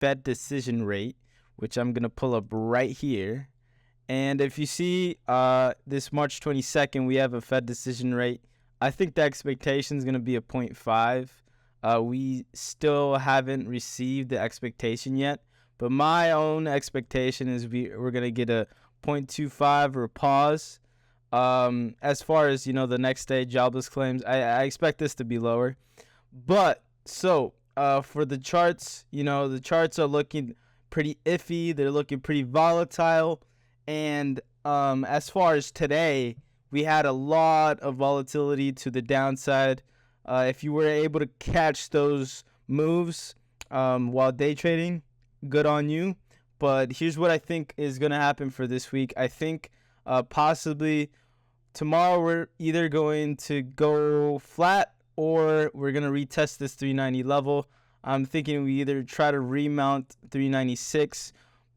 Fed decision rate, which I'm going to pull up right here. And if you see this March 22nd, we have a Fed decision rate. I think the expectation is going to be a 0.5. We still haven't received the expectation yet, but my own expectation is we're going to get a 0.25 or a pause. As far as, the next day jobless claims, I expect this to be lower. But so for the charts, the charts are looking pretty iffy. They're looking pretty volatile. And as far as today, we had a lot of volatility to the downside. If you were able to catch those moves while day trading, good on you. But here's what I think is going to happen for this week. I think possibly tomorrow we're either going to go flat or we're going to retest this 390 level. I'm thinking we either try to remount 396.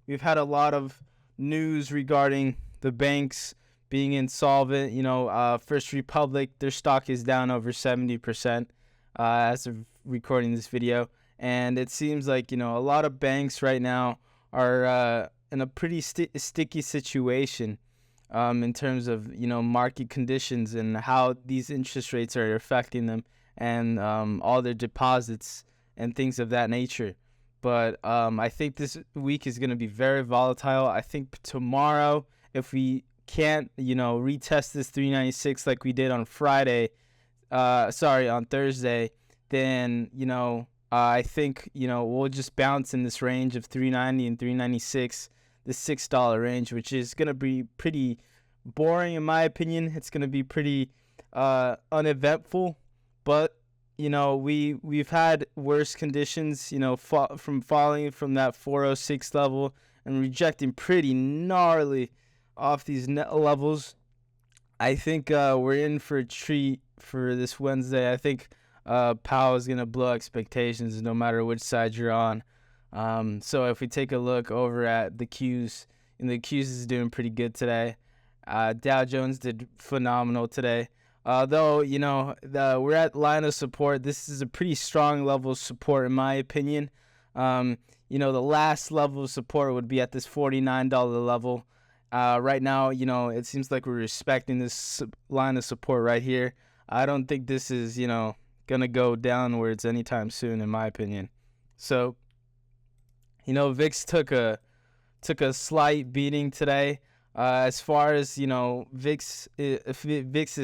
We've had a lot of news regarding the banks being insolvent. First Republic, their stock is down over 70% as of recording this video. And it seems like, a lot of banks right now are in a pretty sticky situation in terms of, market conditions and how these interest rates are affecting them and all their deposits and things of that nature. But I think this week is going to be very volatile. I think tomorrow, if we can't, retest this 396 like we did on on Thursday, then, I think, we'll just bounce in this range of 390 and 396, the $6 range, which is going to be pretty boring in my opinion. It's going to be pretty uneventful, but we've had worse conditions, from falling from that 406 level and rejecting pretty gnarly off these net levels. I think we're in for a treat for this Wednesday. I think Powell is going to blow expectations no matter which side you're on. So if we take a look over at the Qs, and the Qs is doing pretty good today. Dow Jones did phenomenal today. Though, we're at line of support. This is a pretty strong level of support in my opinion. The last level of support would be at this $49 level. Right now, it seems like we're respecting this line of support right here. I don't think this is, going to go downwards anytime soon in my opinion. So, VIX took a slight beating today. As far as, VIX's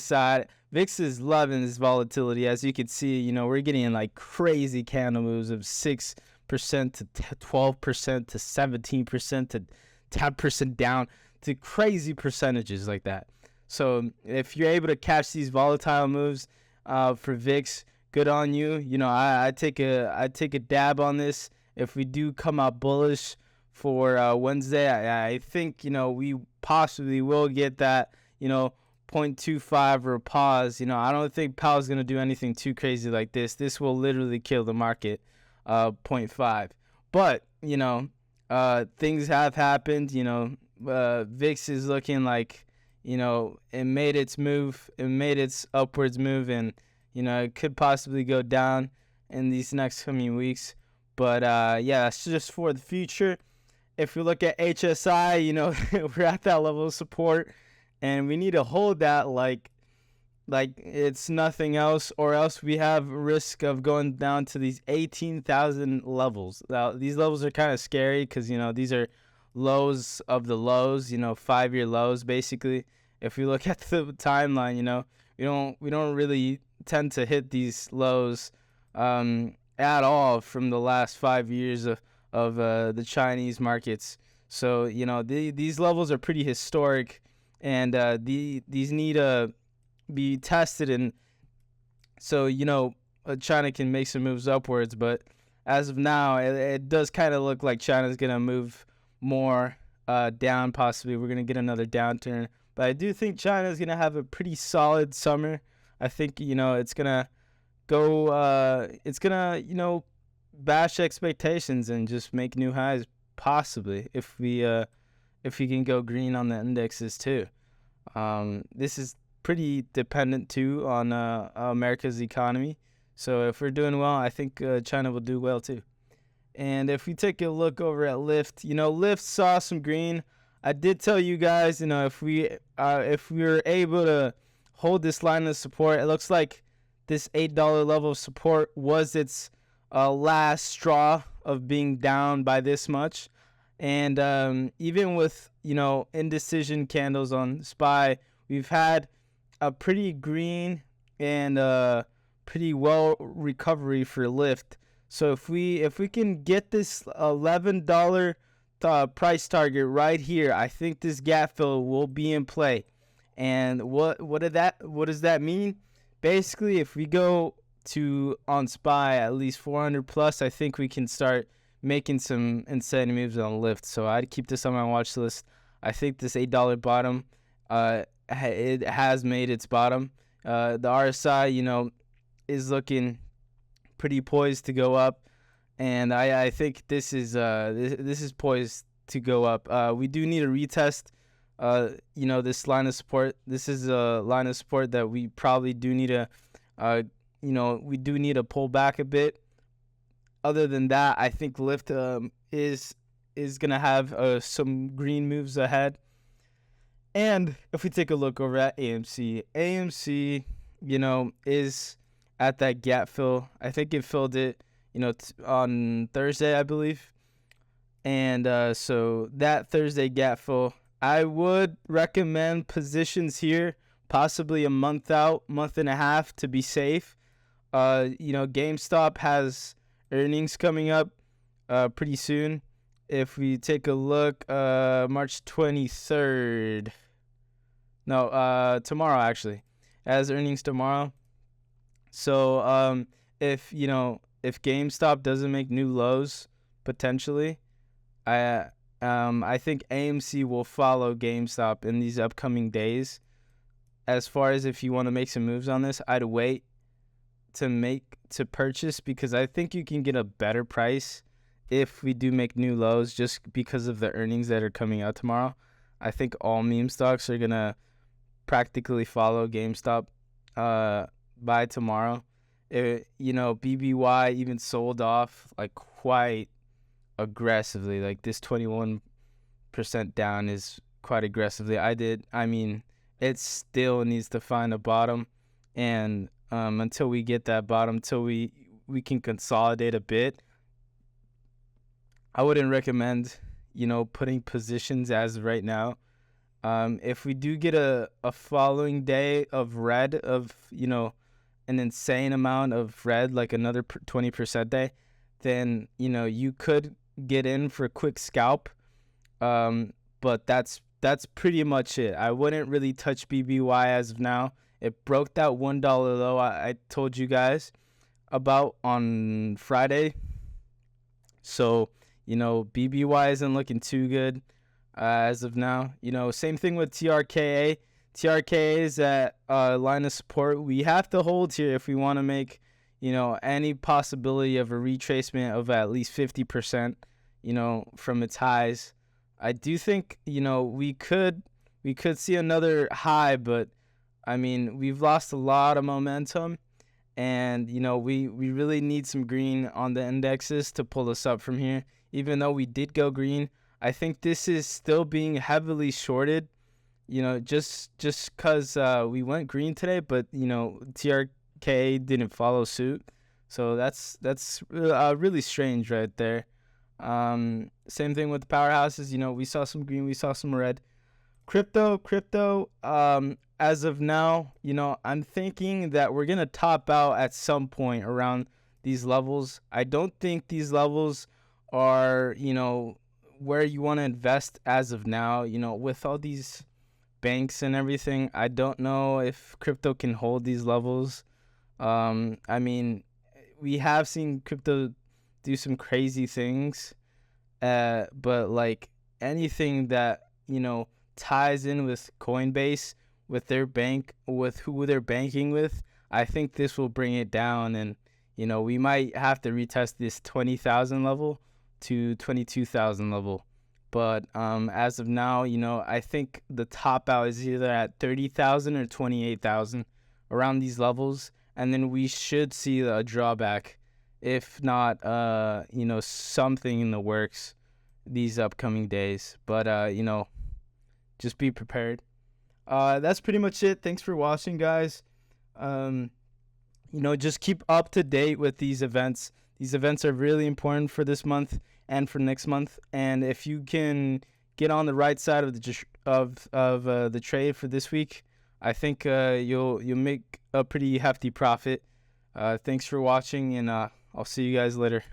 side, VIX is loving this volatility. As you can see, we're getting like crazy candle moves of 6% to 12% to 17% to 10% down to crazy percentages like that. So if you're able to catch these volatile moves for VIX, good on you. I take a dab on this. If we do come out bullish for Wednesday, I think, we possibly will get that, 0.25 or a pause. I don't think Powell's going to do anything too crazy like this. This will literally kill the market, 0.5. But, things have happened. VIX is looking like, it made its move. It made its upwards move, and, it could possibly go down in these next coming weeks. But, it's just for the future. If we look at HSI, we're at that level of support, and we need to hold that like it's nothing else, or else we have risk of going down to these 18,000 levels. Now, these levels are kind of scary because, these are lows of the lows, 5-year lows, basically. If we look at the timeline, we don't really tend to hit these lows at all from the last 5 years of the Chinese markets. So, these levels are pretty historic, and these need to be tested. And so, China can make some moves upwards, but as of now, it does kind of look like China's going to move more down. Possibly we're going to get another downturn, but I do think China is going to have a pretty solid summer. I think, it's going to go, bash expectations and just make new highs, possibly, if we can go green on the indexes too. This is pretty dependent too on America's economy. So if we're doing well, I think China will do well too. And if we take a look over at Lyft, Lyft saw some green. I did tell you guys, if we were able to hold this line of support, it looks like this $8 level of support was its last straw of being down by this much. And even with, indecision candles on SPY, we've had a pretty green and pretty well recovery for Lyft. So if we can get this $11 price target right here, I think this gap fill will be in play. And what does that mean? Basically, if we go to on SPY at least 400 plus, I think we can start making some insane moves on Lyft. So I'd keep this on my watch list. I think this $8 bottom, it has made its bottom. The RSI, is looking pretty poised to go up, and I think this is poised to go up. We do need a retest. This line of support. This is a line of support that we probably do need to, we do need to pull back a bit. Other than that, I think Lyft is gonna have some green moves ahead. And if we take a look over at AMC, is at that gap fill. I think it filled it, on Thursday, I believe. And so that Thursday gap fill, I would recommend positions here, possibly a month out, month and a half to be safe. GameStop has earnings coming up pretty soon. If we take a look, March 23rd. No, tomorrow actually. It has earnings tomorrow. So if GameStop doesn't make new lows potentially, I think AMC will follow GameStop in these upcoming days. As far as if you want to make some moves on this, I'd wait to purchase, because I think you can get a better price if we do make new lows, just because of the earnings that are coming out tomorrow. I think all meme stocks are gonna practically follow GameStop by tomorrow. BBY even sold off like quite aggressively. Like this 21% down is quite aggressively. It still needs to find a bottom, and until we get that bottom, until we can consolidate a bit, I wouldn't recommend putting positions as of right now. If we do get a following day of red, of an insane amount of red, like another 20% day, then you could get in for a quick scalp. But that's pretty much it. I wouldn't really touch BBY as of now. It broke that $1 low I told you guys about on Friday. So BBY isn't looking too good as of now. Same thing with TRKA. TRKA is at line of support. We have to hold here if we want to make any possibility of a retracement of at least 50%, from its highs. I do think we could see another high, but we've lost a lot of momentum, and we really need some green on the indexes to pull us up from here. Even though we did go green, I think this is still being heavily shorted, just because we went green today, but TRK didn't follow suit. So that's really strange right there. Same thing with the powerhouses. We saw some green, we saw some red. Crypto, as of now, I'm thinking that we're going to top out at some point around these levels. I don't think these levels are, where you want to invest as of now. With all these banks and everything, I don't know if crypto can hold these levels. We have seen crypto do some crazy things, but like anything that, ties in with Coinbase, with their bank, with who they're banking with, I think this will bring it down, and we might have to retest this 20,000 level to 22,000 level. But as of now, I think the top out is either at 30,000 or 28,000, around these levels, and then we should see a drawback if not, something in the works these upcoming days. But, just be prepared. That's pretty much it. Thanks for watching, guys. Just keep up to date with these events. These events are really important for this month and for next month. And if you can get on the right side of the trade for this week, I think you'll make a pretty hefty profit. Thanks for watching, and I'll see you guys later.